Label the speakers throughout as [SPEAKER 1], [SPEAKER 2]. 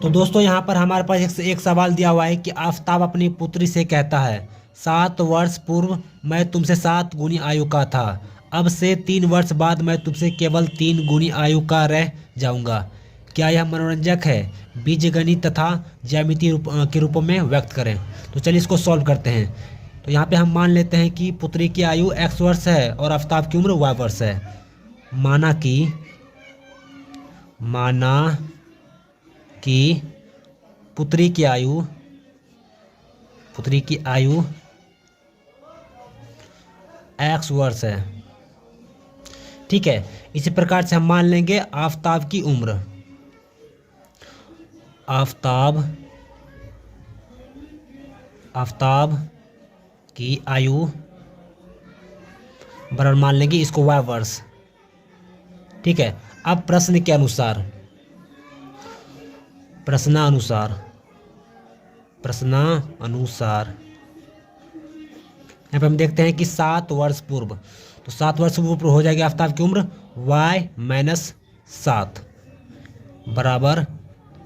[SPEAKER 1] तो दोस्तों यहाँ पर हमारे पास एक सवाल दिया हुआ है कि आफताब अपनी पुत्री से कहता है 7 वर्ष पूर्व मैं तुमसे 7 गुनी आयु का था, अब से 3 वर्ष बाद मैं तुमसे केवल 3 गुनी आयु का रह जाऊंगा। क्या यह मनोरंजक है? बीजगणित तथा ज्यामितीय के रूपों में व्यक्त करें। तो चलिए इसको सॉल्व करते हैं। तो यहाँ पे हम मान लेते हैं कि पुत्री की आयु x वर्ष है और आफताब की उम्र y वर्ष है। माना कि पुत्री की आयु x वर्ष है। ठीक है, इसी प्रकार से हम मान लेंगे आफताब की उम्र। आफताब की आयु बराबर मान लेंगे इसको y वर्ष। ठीक है, अब प्रश्नानुसार यहाँ पे हम देखते हैं कि 7 वर्ष पूर्व, तो 7 वर्ष पूर्व हो जाएगी आफताब की उम्र y माइनस 7 बराबर,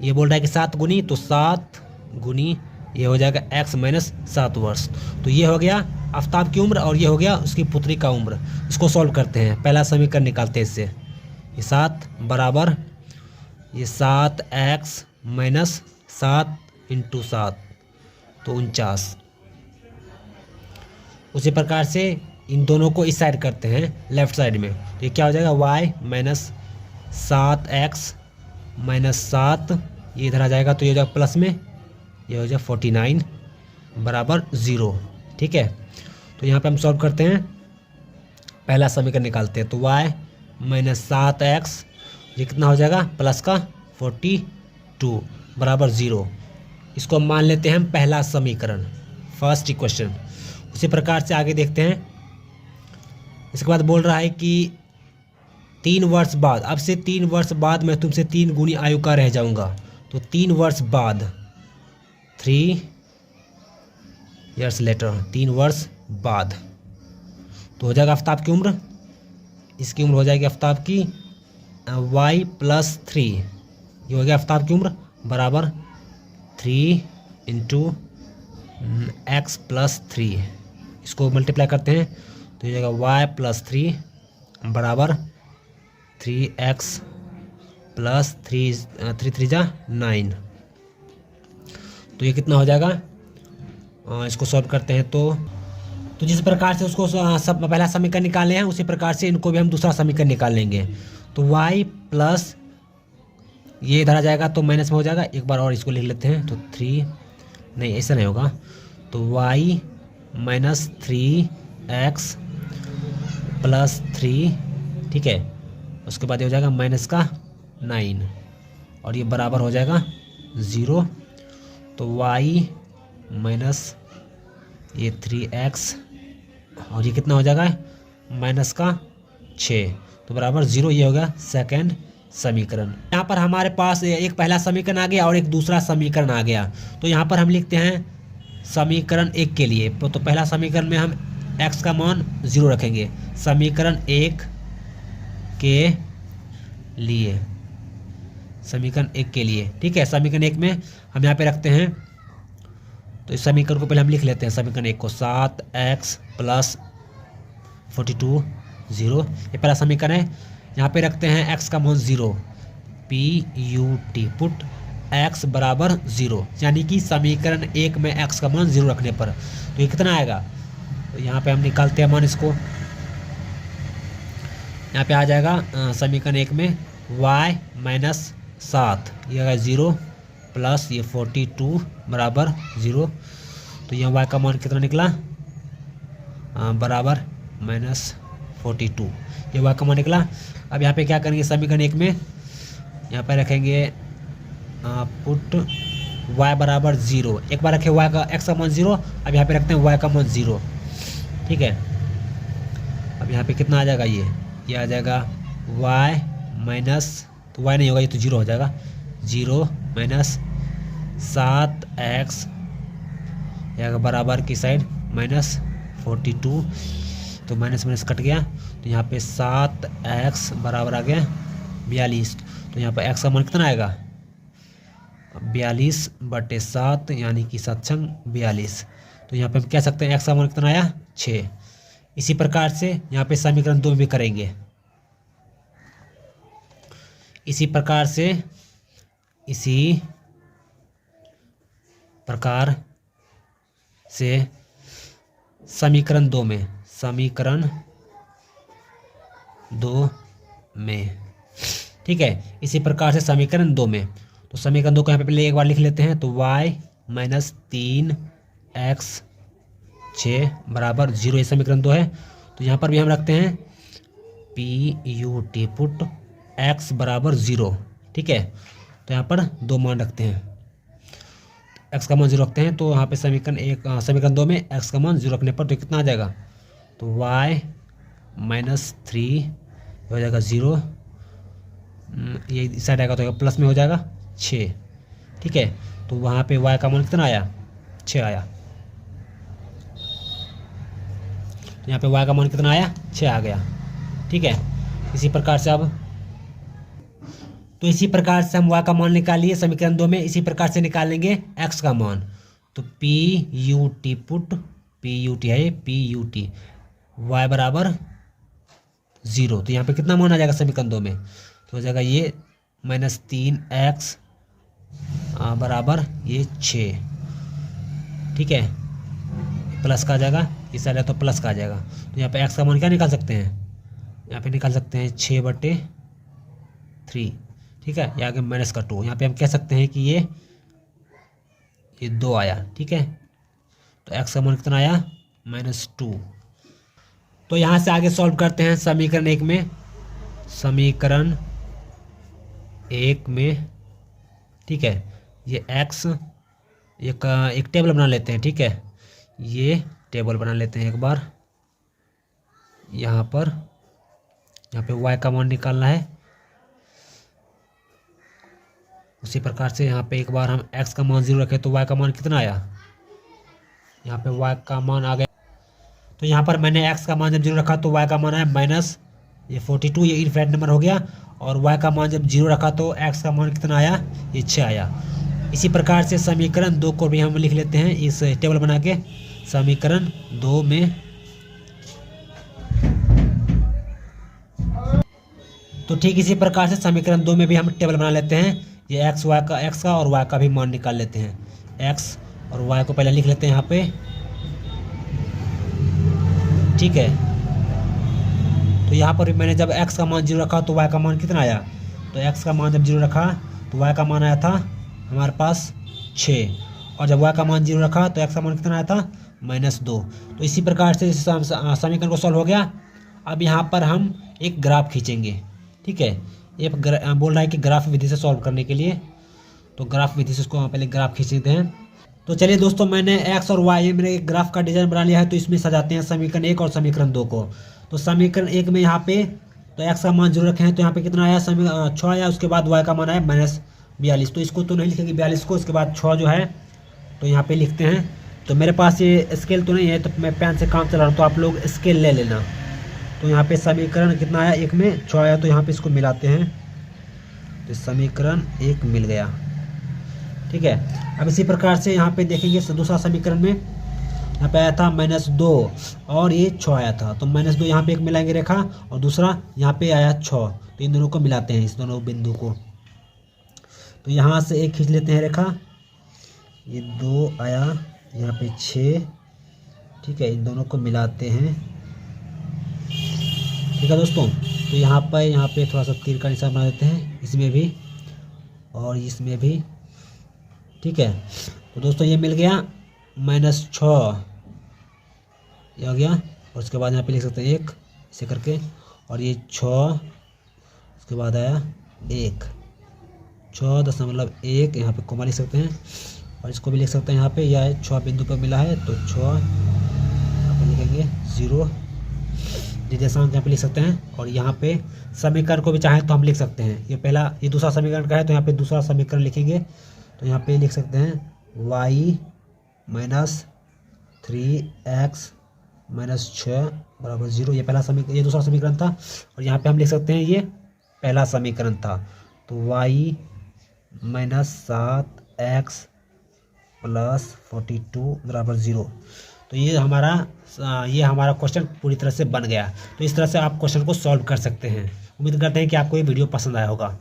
[SPEAKER 1] ये बोल रहा है कि 7 गुनी, तो 7 गुनी ये हो जाएगा x माइनस 7 वर्ष। तो ये हो गया आफताब की उम्र और ये हो गया उसकी पुत्री का उम्र। इसको सॉल्व करते हैं, पहला समीकरण निकालते हैं इससे। ये 7 बराबर ये 7x माइनस 7 इंटू 7 तो 49। उसी प्रकार से इन दोनों को इस साइड करते हैं लेफ्ट साइड में, तो ये क्या हो जाएगा y माइनस 7x माइनस 7, ये इधर आ जाएगा तो ये हो जाएगा प्लस में, ये हो जाएगा 49 बराबर 0। ठीक है, तो यहाँ पे हम सॉल्व करते हैं, पहला समीकरण निकालते हैं। तो y माइनस 7x ये कितना हो जाएगा प्लस का 42 बराबर 0। इसको मान लेते हैं हम पहला समीकरण, फर्स्ट इक्वेशन। उसी प्रकार से आगे देखते हैं। इसके बाद बोल रहा है कि 3 वर्ष बाद, अब से 3 वर्ष बाद मैं तुमसे 3 गुनी आयु का रह जाऊंगा। तो 3 वर्ष बाद 3 years later, 3 वर्ष बाद तो हो जाएगा आफताब की उम्र, इसकी उम्र हो जाएगी आफताब की y प्लस 3, ये हो गया आफताब की उम्र बराबर 3 इंटू x प्लस 3। इसको मल्टीप्लाई करते हैं तो ये हो जाएगा y प्लस 3 बराबर 3x प्लस 3 जा 9। तो ये कितना हो जाएगा, इसको सॉल्व करते हैं। तो जिस प्रकार से उसको सब पहला समीकरण निकाले हैं उसी प्रकार से इनको भी हम दूसरा समीकरण निकाल लेंगे। तो y प्लस ये इधर आ जाएगा तो माइनस में हो जाएगा, एक बार और इसको लिख लेते हैं। तो 3 नहीं, ऐसा नहीं होगा, तो y माइनस 3x प्लस 3। ठीक है, उसके बाद ये हो जाएगा माइनस का 9 और ये बराबर हो जाएगा 0। तो y माइनस ये 3x और ये कितना हो जाएगा माइनस का 6 तो बराबर 0। ये हो गया सेकंड समीकरण। यहाँ पर हमारे पास एक पहला समीकरण आ गया और एक दूसरा समीकरण आ गया। तो यहाँ पर हम लिखते हैं समीकरण 1 के लिए, तो पहला समीकरण में हम x का मान 0 रखेंगे। समीकरण 1 के लिए, समीकरण 1 के लिए। ठीक है, समीकरण 1 में हम यहाँ पे रखते हैं, तो इस समीकरण को पहले हम लिख लेते हैं। समीकरण 1 को 7x प्लस 42 0, ये पहला समीकरण है। यहाँ पे रखते हैं x का मान 0, PUT पुट x बराबर 0, यानी कि समीकरण 1 में x का मान 0 रखने पर तो ये कितना आएगा। तो यहाँ पे हम निकालते हैं मान, इसको यहाँ पे आ जाएगा समीकरण 1 में y माइनस 7 ये आएगा 0 प्लस ये 42 बराबर 0। तो यहाँ y का मान कितना निकला, बराबर माइनस 42, ये y का मान निकला। अब यहाँ पे क्या करेंगे, समीकरण 1 में यहाँ पे रखेंगे पुट y बराबर 0, एक बार रखे y का x का मान 0, अब यहाँ पे रखते हैं y का मान 0। ठीक है, अब यहाँ पे कितना आ जाएगा, ये आ जाएगा y माइनस, तो y नहीं होगा, ये तो 0 हो जाएगा, 0 माइनस 7x यहाँ बराबर की साइड माइनस 42, तो माइनस माइनस कट गया, तो यहाँ पे 7x बराबर आ गया 42। तो यहाँ पे x का मान कितना आएगा, 42/7 यानी कि 7×42। तो यहाँ पे हम कह सकते हैं x का मान कितना आया 6। इसी प्रकार से यहाँ पे समीकरण 2 भी करेंगे। इसी प्रकार से समीकरण 2 में ठीक है। इसी प्रकार से समीकरण 2 में, तो समीकरण 2 को यहाँ पे पहले एक बार लिख लेते हैं। तो y - 3x 6 बराबर 0, ये समीकरण 2 है। तो यहाँ पर भी हम रखते हैं PUT पुट x बराबर 0, ठीक है। तो यहाँ पर 2 मान रखते हैं, x का मान 0 रखते हैं। तो यहाँ पे समीकरण 2 में x का मान 0 रखने पर तो कितना आ जाएगा, तो y - 3 हो जाएगा 0, ये इस साइड आएगा तो प्लस में हो जाएगा 6, ठीक है। तो वहाँ पे y का मान कितना आया 6 आया। तो यहाँ पे y का मान कितना आया 6 आ गया, ठीक है। इसी प्रकार से इसी प्रकार से हम y का मान निकालिए समीकरण 2 में। इसी प्रकार से निकालेंगे x का मान। तो PUT पुट PUT है PUT y बराबर 0। तो यहाँ पे कितना मान आ जाएगा समीकरण 2 में, तो हो जाएगा ये -3x बराबर ये 6, ठीक है। प्लस का आ जाएगा, इस साइड है तो प्लस का आ जाएगा। तो यहाँ पे x का मान क्या निकाल सकते हैं, यहाँ पे निकाल सकते हैं 6/3, ठीक है। या आगे -2, यहाँ पे हम कह सकते हैं कि ये 2 आया, ठीक है। तो x का मान कितना आया -2। तो यहाँ से आगे सॉल्व करते हैं समीकरण 1 में। समीकरण 1 में, ठीक है, ये x एक टेबल बना लेते हैं, ठीक है। ये टेबल बना लेते हैं एक बार। यहाँ पे y का मान निकालना है। उसी प्रकार से यहाँ पे एक बार हम x का मान 0 रखें तो y का मान कितना आया, यहाँ पे y का मान आ गया। तो यहाँ पर मैंने x का मान जब 0 रखा तो y का मान आया -42, ये इनफिनिट नंबर हो गया। और y का मान जब 0 रखा तो x का मान कितना आया, ये 6 आया। इसी प्रकार से समीकरण 2 को भी हम लिख लेते हैं इस टेबल बना के। समीकरण 2 में, तो ठीक इसी प्रकार से समीकरण 2 में भी हम टेबल बना लेते हैं। ये x का और y का भी मान निकाल लेते हैं। x और y को पहले लिख लेते हैं यहाँ पे, ठीक है। तो यहाँ पर भी मैंने जब x का मान 0 रखा तो y का मान कितना आया, तो x का मान जब 0 रखा तो y का मान आया था हमारे पास 6, और जब y का मान 0 रखा तो x का मान कितना आया था -2। तो इसी प्रकार से समीकरण को सॉल्व हो गया। अब यहाँ पर हम एक ग्राफ खींचेंगे, ठीक है। ये बोल रहा है कि ग्राफ विधि से सॉल्व करने के लिए, तो ग्राफ विधि से उसको पहले ग्राफ खींच देते हैं। तो चलिए दोस्तों, मैंने x और y मैंने एक ग्राफ का डिजाइन बना लिया है। तो इसमें सजाते हैं समीकरण 1 और समीकरण 2 को। तो समीकरण 1 में यहाँ पे तो x का मान 0 रखे हैं, तो यहाँ पे कितना आया 6 आया। उसके बाद y का मान आया -42। तो इसको तो नहीं लिखेंगे 42 को, उसके बाद 6 जो है तो यहाँ पे लिखते हैं। तो मेरे पास ये स्केल तो नहीं है, तो मैं पेन से काम चला रहा हूँ, तो आप लोग स्केल ले लेना। तो यहाँ पे समीकरण कितना आया, 1 में 6 आया। तो यहाँ पे इसको मिलाते हैं, तो समीकरण 1 मिल गया, ठीक है। अब इसी प्रकार से यहाँ पे देखेंगे दूसरा समीकरण में, यहाँ पे आया था -2 और ये 6 आया था। तो -2 यहाँ पे एक मिलाएंगे रेखा, और दूसरा यहाँ पे आया 6। तो इन दोनों को मिलाते हैं, इस दोनों बिंदु को। तो यहाँ से एक खींच लेते हैं रेखा, ये 2 आया, यहाँ पे 6, ठीक है। इन दोनों को मिलाते हैं, ठीक है दोस्तों। तो यहाँ पे थोड़ा सा तीर का निशान बना देते हैं, इसमें भी और इसमें भी, ठीक है। तो दोस्तों ये मिल गया -6, ये हो गया। और उसके बाद यहाँ पे लिख सकते हैं 1 ऐसे करके, और ये 6, उसके बाद आया 1, 6.1 यहाँ पे कोमा लिख सकते हैं। और इसको भी लिख सकते हैं यहाँ पे, यह 6 बिंदु पर मिला है, तो 6 यहाँ पे लिखेंगे 0 निर्देशांक यहाँ पे लिख सकते हैं। और यहाँ पे समीकरण को भी चाहें तो हम लिख सकते हैं। ये दूसरा समीकरण का है, तो यहाँ पे दूसरा समीकरण लिखेंगे। तो यहाँ पे लिख सकते हैं y - 3x - 6 बराबर 0, ये दूसरा समीकरण था। और यहाँ पे हम लिख सकते हैं ये पहला समीकरण था। तो y - 7 एक्स प्लस 42 बराबर 0। तो ये हमारा क्वेश्चन पूरी तरह से बन गया। तो इस तरह से आप क्वेश्चन को सॉल्व कर सकते हैं। उम्मीद करते हैं कि आपको ये वीडियो पसंद आया होगा।